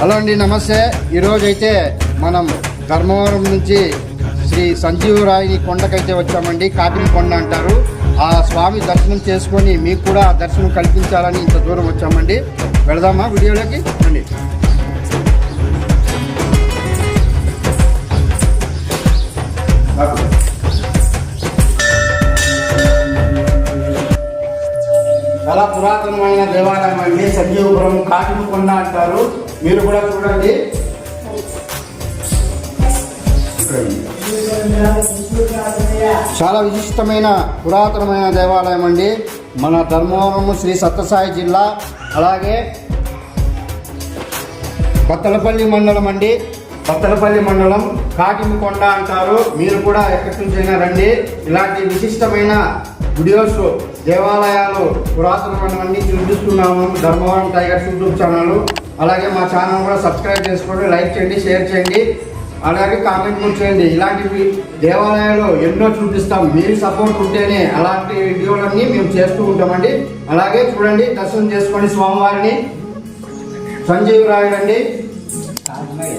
Hello అండి, నమస్తే. ఈరోజైతే మనం ధర్మవరం నుంచి శ్రీ సంజీవరాయని కొండకైతే వచ్చామండి. కాకిని కొండ అంటారు. ఆ స్వామి దర్శనం చేసుకొని మీకు కూడా దర్శనం కల్పించాలని ఇంత దూరం వచ్చామండి. వెళదామా వీడియోలోకి రండి. చాలా పురాతనమైన దేవాలయం అండి. సంజీవపురం కాకిని కొండ అంటారు. మీరు కూడా చూడండి. చాలా విశిష్టమైన పురాతనమైన దేవాలయం అండి. మన ధర్మవరం శ్రీ సత్యసాయి జిల్లా, అలాగే బత్తలపల్లి మండలం అండి. బత్తలపల్లి మండలం కాకిని కొండ అంటారు. మీరు కూడా ఎక్కడి నుంచైనా రండి. ఇలాంటి విశిష్టమైన వీడియోస్, దేవాలయాలు, పురాతనమైనవన్నీ చూపిస్తున్నాము. Dharmavaram tigers YouTube channel. అలాగే మా ఛానల్ కూడా సబ్స్క్రైబ్ చేసుకోండి, లైక్ చేయండి, షేర్ చేయండి, అలాగే కామెంట్ కూడా చేయండి. ఇలాంటివి దేవాలయాలు ఎన్నో చూపిస్తాం. మీరు సపోర్ట్ ఉంటేనే అలాంటి వీడియోలన్నీ మేము చేస్తూ ఉంటామండి. అలాగే చూడండి, దర్శనం చేసుకోండి స్వామివారిని. సంజీవరాయుడు అండి,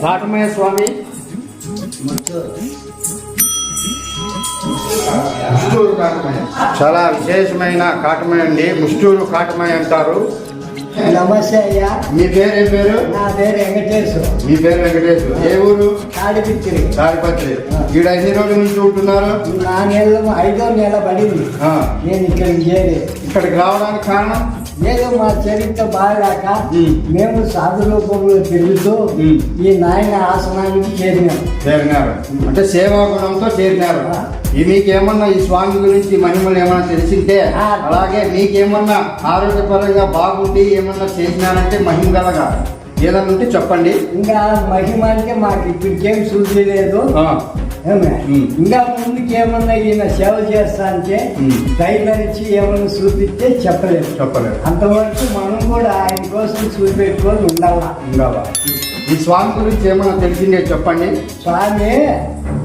కాటమయ్య స్వామి, ముష్టూరు కాటమయ్య. చాలా విశేషమైన కాటమయ్య అండి. ముష్టూరు కాటమయ్య అంటారు. నమస్తే అయ్యా. మీ పేరు ఏం పేరు? నా పేరు వెంకటేశ్వర. మీ పేరు వెంకటేశ్వర. ఏ ఊరు? తాడిపత్రి. తాడిపత్రి. ఈడ ఎన్ని రోజుల నుంచి ఉంటున్నారు? 5వ నెల పడింది నేను ఇక్కడికి చేరి. ఇక్కడికి రావడానికి కారణం ఏదో మా చరిత్ర బాగాక మేము సాధు రూపంలో తిరుగుతూ ఈ నాయన ఆసనానికి చేరినారు. అంటే సేవా గుణంతో చేరినారు. మీకేమన్నా ఈ స్వామి గురించి మహిమలు ఏమన్నా తెలిసింటే, అలాగే మీకేమన్నా ఆరోగ్యపరంగా బాగుండి ఏమన్నా చేసినారంటే మహిమ గలగా ఏదన్నా ఉంటే చెప్పండి. ఇంకా మహిమ అంటే మాకు ఇప్పటికేం చూడలేదు. ఇంకా ముందుకు ఏమన్నా ఈయన సేవ చేస్తా అంటే ధైర్యించి ఏమన్నా చూపిస్తే చెప్పలేదు. అంతవరకు మనం కూడా ఆయన కోసం చూపెట్టుకొని ఉండాలా. ఈ స్వామి గురించి ఏమన్నా తెలిసిందే చెప్పండి. స్వామి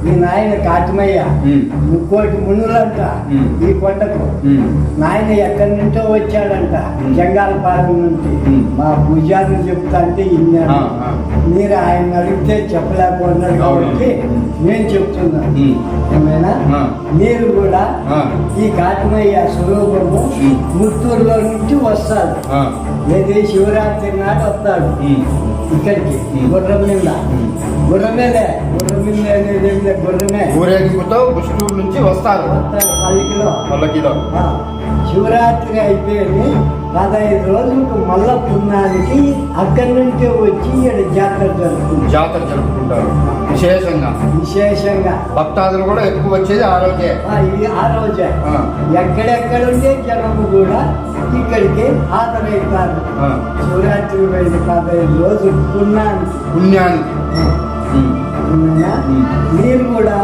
ఈ నాయన కాటమయ్య ముక్కోటి మునులంట ఈ కొండకు నాయన ఎక్కడి నుంచో వచ్చాడంట జంగాలపాలెం నుంచి మా పూజారులు చెప్తా అంటే ఇన్నాను మీరు ఆయన అడిగితే చెప్పలేకపోతున్నారు కాబట్టి నేను చెప్తున్నాను ఏమైనా మీరు కూడా ఈ కాటమయ్య స్వరూపము ముత్తూరులో నుంచి వస్తాడు ఏది శివరాత్రి నాడు వస్తాడు ఇక్కడికి గుర్రం మీద గుర్రమే ఊరేగింపుతో ముస్టూరు నుంచి వస్తారు పల్లకిలో శివరాత్రి అయిపోయింది 15 రోజులకు మల్ల పుణ్యానికి అక్కడి నుంచే వచ్చి ఇక్కడ జాతర జరుపుకుంటారు విశేషంగా భక్తాదులు కూడా ఎక్కువ వచ్చేది ఆ రోజే ఎక్కడెక్కడుండే జనము కూడా ఇక్కడికి హాజరవుతారు శివరాత్రి 15 రోజులు పుణ్యానికి మీరు కూడా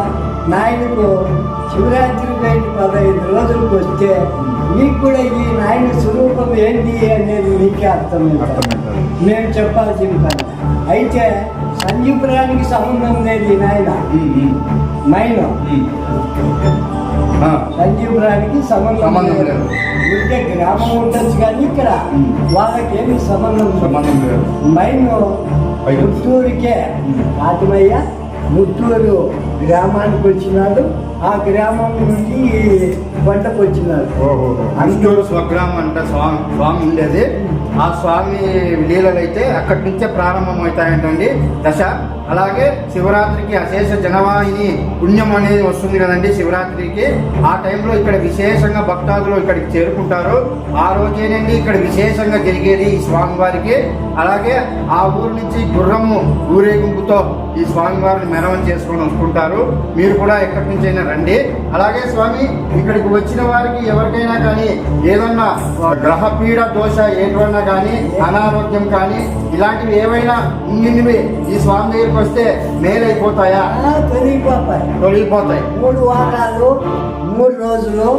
నాయనకు శివరాత్రి 15 రోజులకు వస్తే మీకు కూడా ఈ నాయన స్వరూపం ఏంటి అనేది మీకే అర్థమవుతుంది మేము చెప్పాల్సిన పని అయితే సంజీపురానికి సంబంధం లేదు ఈ నాయన మైను సంజీపురానికి సంబంధం లేదు ఉంటే గ్రామం ఉండొచ్చు కానీ ఇక్కడ వాళ్ళకి ఏమి సంబంధం లేదు మైను ముత్తూరుకే కాటమయ్య ముత్తూరు గ్రామానికి వచ్చినాడు ఆ గ్రామం నుండి పంటకు వచ్చినాడు ముత్తూరు స్వగ్రామం అంటే స్వామి ఉండేది ఆ స్వామి లీలలు అయితే అక్కడి నుంచే ప్రారంభం అవుతాయంటండి దశ అలాగే శివరాత్రికి అశేష జనవాహిని పుణ్యం అనేది వస్తుంది కదండి శివరాత్రికి ఆ టైంలో ఇక్కడ విశేషంగా భక్తాదులు ఇక్కడికి చేరుకుంటారు ఆ రోజేనండి ఇక్కడ విశేషంగా జరిగేది ఈ స్వామివారికి అలాగే ఆ ఊరు నుంచి గుర్రము ఊరేగింపుతో ఈ స్వామివారిని మెరవని చేసుకొని వస్తుంటారు మీరు కూడా ఎక్కడి నుంచి అయినా రండి అలాగే స్వామి ఇక్కడికి వచ్చిన వారికి ఎవరికైనా కానీ ఏదన్నా గ్రహపీడ దోష ఏదైనా కానీ అనారోగ్యం కానీ ఇలాంటివి ఏవైనా ఉండినవి ఈ స్వామి దగ్గరికి వస్తే మేలైపోతాయా? తొలగిపోతాయి 3 వారాలు 3 రోజులు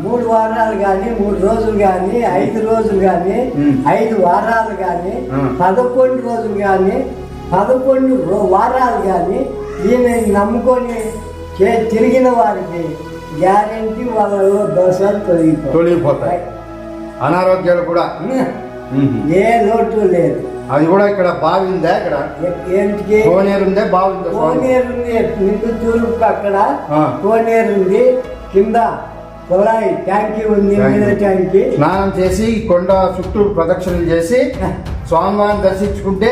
3 వారాలు కానీ 3 రోజులు కానీ 5 రోజులు కానీ 5 వారాలు కానీ 11 రోజులు కానీ 11 వారాలు కానీ ఈయన నమ్ముకొని తిరిగిన వారికి గ్యారెంటీ వాళ్ళలో దోషాలు తొలగిపోతాయి అనారోగ్యాలు కూడా ఏ లోటు లేదు అది కూడా ఇక్కడ బావి ఉందా ఇక్కడ కోనేరు ఉందే బావి కోనేరు ఉంది నిండు తూర్పు అక్కడ కోనేరు ఉంది కింద కుళాయి ట్యాంకీ ఉంది ట్యాంకీ స్నానం చేసి కొండ చుట్టూ ప్రదక్షిణలు చేసి స్వామివారిని దర్శించుకుంటే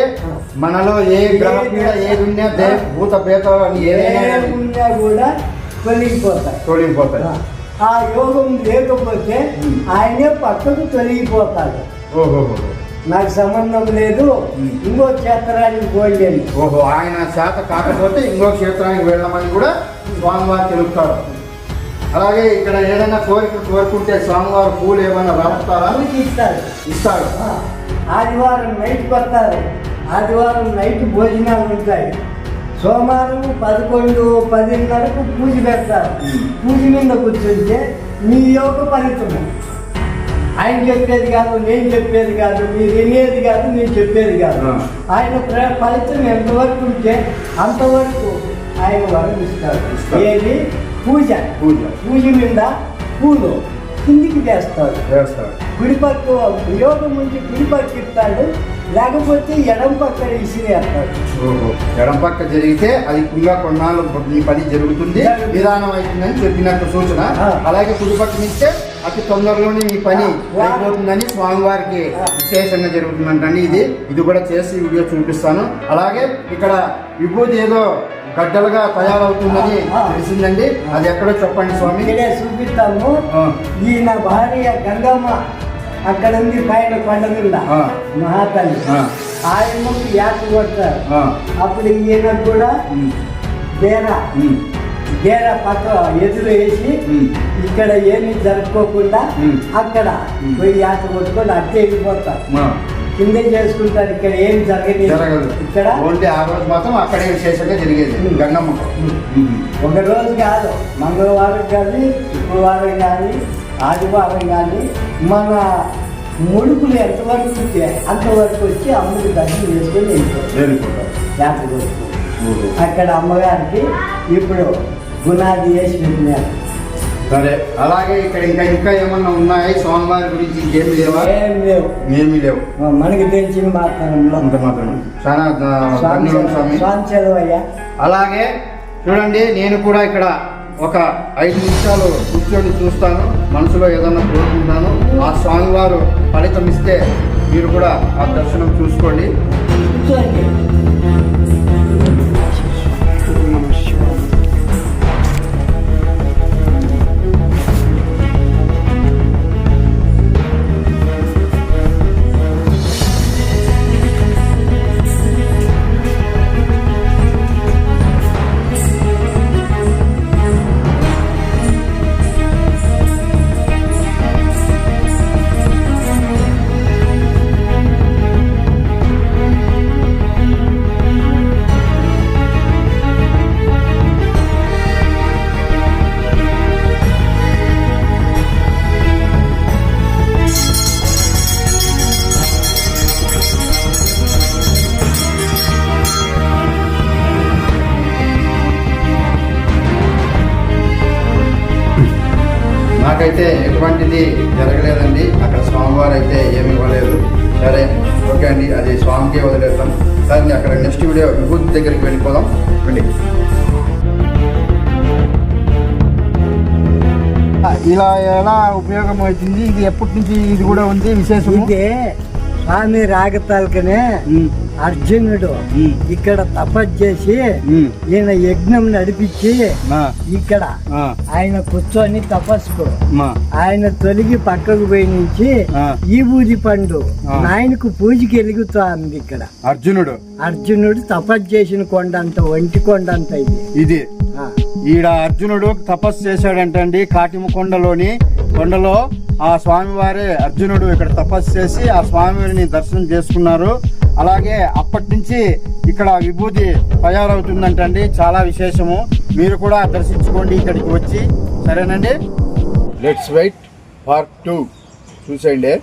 మనలో ఏ గ్రహ పీడ ఏది ఉన్నా భూత భేదాలు అని ఏదైనా కూడా తొలగిపోతాయి ఆ యోగం లేకపోతే ఆయనే పక్కకు తొలగిపోతాడు నాకు సంబంధం లేదు ఇంకో క్షేత్రానికి పోలేను ఆయన శాత కాకపోతే ఇంకో క్షేత్రానికి వెళ్ళమని కూడా స్వామివారు తెలుపుతారు అలాగే ఇక్కడ ఏదైనా కోరుకుంటే స్వామివారు పూలు ఏమైనా రాస్తారా? ఇస్తాడు ఆదివారం నైట్ వస్తారు ఆదివారం నైట్ భోజనాలు ఉంటాయి సోమవారం 11-10:30 పూజ పెడతారు పూజ మీద కూర్చుంటే మీ యోగ ఫలితం ఆయన చెప్పేది కాదు నేను చెప్పేది కాదు మీరు వినేది కాదు నేను చెప్పేది కాదు ఆయన ఫలితం ఎంతవరకు ఉంటే అంతవరకు ఆయన వర్ణిస్తాడు ఏది పూజ మీద పూలు కిందికి వేస్తాడు కుడిపక్క యోగం నుంచి కుడిపక్క ఇస్తాడు లేకపోతే ఎడం పక్క ఇసిరేస్తాడు ఎడం పక్క జరిగితే అది ఇంకా కొన్నాళ్ళు ఈ పని జరుగుతుంది విధానం అవుతుందని చెప్పినట్టు సూచన అలాగే కుడిపక్క ఇస్తే అతి తొందరలోనే ఈ పని అయిపోతుందని స్వామివారికి విశేషంగా జరుగుతుందంటండి ఇది కూడా చేసి వీడియో చూపిస్తాను అలాగే ఇక్కడ విభూతి ఏదో గడ్డలుగా తయారవుతుందని తెలిసిందండి అది ఎక్కడో చెప్పండి స్వామి చూపిస్తాము ఈయన భార్య గంగమ్మ అక్కడ ఉంది పైన కొండ మీద మహాతల్లి ఆయనకు యాత కొడతారు అప్పుడు ఈయన కూడా డేర పక్క ఎదురు వేసి ఇక్కడ ఏమి జరుపుకోకుండా అక్కడ పోయి యాత కొట్టుకొని అట్టే వెళ్ళిపోతారు కిందే చేసుకుంటారు ఇక్కడ ఏం జరగదు ఇక్కడ ఓన్లీ ఆ రోజు మాత్రం అక్కడే విశేషంగా జరిగేది గంగమ్మ ఒక రోజు కాదు మంగళవారం కానీ శుక్రవారం కానీ ఆదివారం కానీ మన ముడుపులు ఎంతవరకు ఉంటే అంతవరకు వచ్చి అమ్మకి దర్శనం చేసుకొని వెళ్ళిపోతారు అక్కడ అమ్మగారికి ఇప్పుడు గుణాది వేసి పెట్టినారు. సరే, అలాగే ఇక్కడ ఇంకా ఏమన్నా ఉన్నాయా స్వామివారి గురించి? ఇంకేమి లేవా? ఏమీ లేవు. మనకి తెలిసిన మాత్రంలో అంత మాత్రం. చాలా ధన్యవాదం స్వామి. స్వామి చదవయ్యా. అలాగే చూడండి, నేను కూడా ఇక్కడ ఒక 5 నిమిషాలు కూర్చొని చూస్తాను, మనసులో ఏదన్నా కోరుకుంటాను. ఆ స్వామివారు ఫలితం ఇస్తే మీరు కూడా ఆ దర్శనం చూసుకోండి. కూర్చోండి. నాకైతే ఎటువంటిది జరగలేదండి. అక్కడ స్వామివారు అయితే ఏమి ఇవ్వలేదు. సరే, ఓకే అండి, అది స్వామికే వదిలేద్దాం. సరే, అక్కడ నెక్స్ట్ వీడియో విభూతి దగ్గరికి వెళ్ళిపోదాం అండి. ఇలా ఎలా ఉపయోగం అవుతుంది? ఇది ఎప్పటి నుంచి ఇది కూడా ఉంది విశేషం? ఇదే స్వామి రాగతాలకనే అర్జునుడు ఇక్కడ తపస్సు చేసి ఈయన యజ్ఞం నడిపించి ఇక్కడ ఆయన కూర్చొని తపస్సుకు ఆయన తొలగి పక్కకు పోయి నుంచి ఈ బూది పండు నాయనకు పూజకి వెలుగుతుంది. ఇక్కడ అర్జునుడు తపస్సు చేసిన కొండంత, ఒంటి కొండంత ఇది. ఈడ అర్జునుడు తపస్సు చేశాడంటండి. కాటిమ కొండలో ఆ స్వామివారే అర్జునుడు ఇక్కడ తపస్సు చేసి ఆ స్వామివారిని దర్శనం చేసుకున్నారు. అలాగే అప్పటి నుంచి ఇక్కడ విభూతి తయారవుతుందంటండి. చాలా విశేషము. మీరు కూడా దర్శించుకోండి ఇక్కడికి వచ్చి. సరేనండి, లెట్స్ వెయిట్ పార్ట్ 2 చూసేయండి.